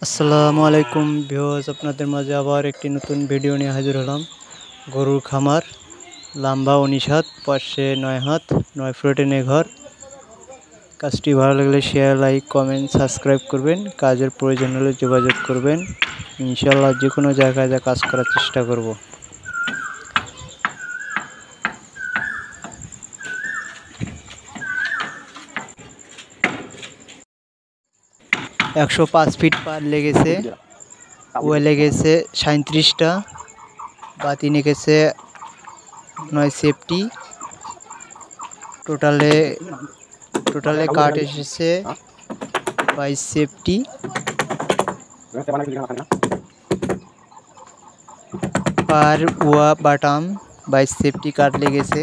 আসসালামু আলাইকুম ভিউয়ার্স, আপনাদের মাঝে আবার একটি নতুন ভিডিও নিয়ে হাজির হলাম। গরুর খামার, লম্বা 19 হাত, পাশে 9 হাত, 9 প্রোটিনের ঘর। কাজটি ভালো লাগলে শেয়ার, লাইক, কমেন্ট, সাবস্ক্রাইব করবেন। কাজের প্রয়োজন হলে যোগাযোগ করবেন। ইনশাআল্লাহ যে কোনো জায়গায় কাজ করার চেষ্টা করব। 105 ফিট পার লেগেছে, ওয়ে লেগেছে 37টা, বাতি লেগেছে 9 সেফটি। টোটালে কাঠ এসেছে 22 সেফটি। পার ওয়া বাটাম 22 সেফটি কাঠ লেগেছে।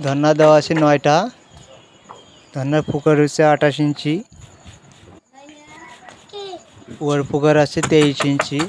ধন্না দেওয়া আছে 9টা। ধন্নার ফুকার হচ্ছে 28 ইঞ্চি, ওর ফুকার আছে 23 ইঞ্চি।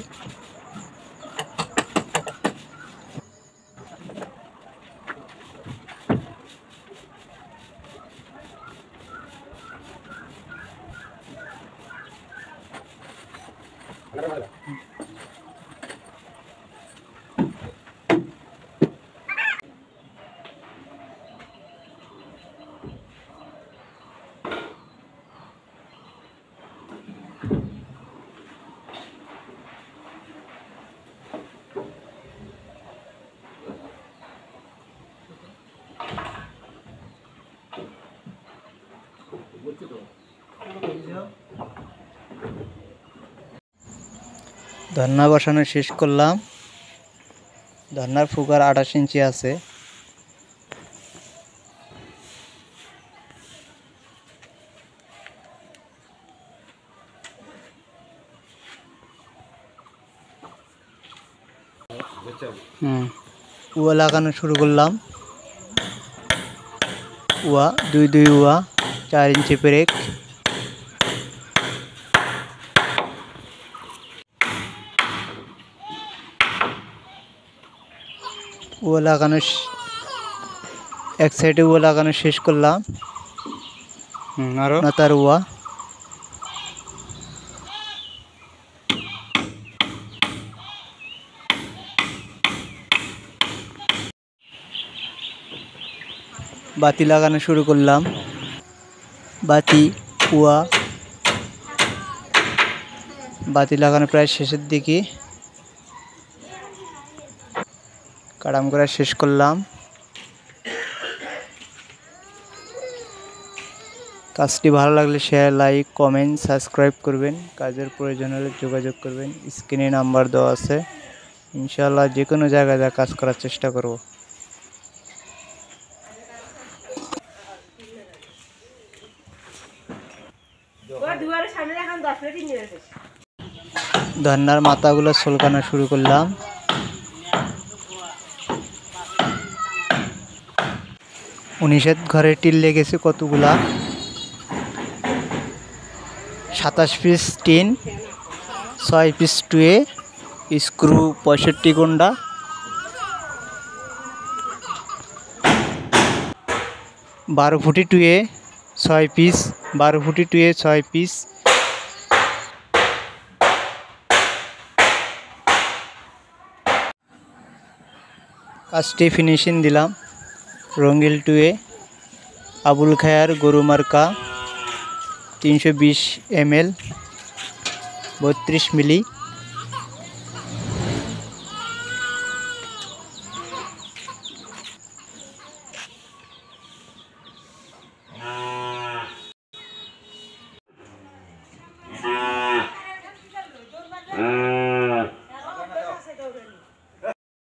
ধন্না বসানো শেষ করলাম। ধন্নার ফুকার 28 ইঞ্চি আছে। ওয়া লাগানো শুরু করলাম। ওয়া 2 ওয়া 4 ইঞ্চি ব্রেক। ওয়া লাগানো এক সাইডে ওয়া লাগানো শেষ করলাম। আরো নাতার ওয়া। বাতি লাগানো শুরু করলাম। বাতি ওয়া বাতি লাগানো প্রায় শেষের দিকে। কাটাম করা শেষ করলাম। কাজটি ভালো লাগলে শেয়ার, লাইক, কমেন্ট, সাবস্ক্রাইব করবেন। কাজের প্রয়োজন হলে যোগাযোগ করবেন। স্ক্রিনে নাম্বার দেওয়া আছে। ইনশাআল্লাহ যে কোনো জায়গায় কাজ করার চেষ্টা করব। ধন্নার মাথাগুলো চুলকানো শুরু করলাম। উনিশের ঘরে টিল লেগেছে কতগুলা, 27 পিস টিন, 6 পিস টুয়ে, স্ক্রু 65 গুন্ডা, 12 ফুটি টুয়ে 6 পিস, 12 ফুটি টুয়ে 6 পিস। কাজটি ফিনিশিং দিলাম। রঙ্গিল টুয়ে, আবুল খায়ার গরু মার্কা, 320 ml, 32 মিলি।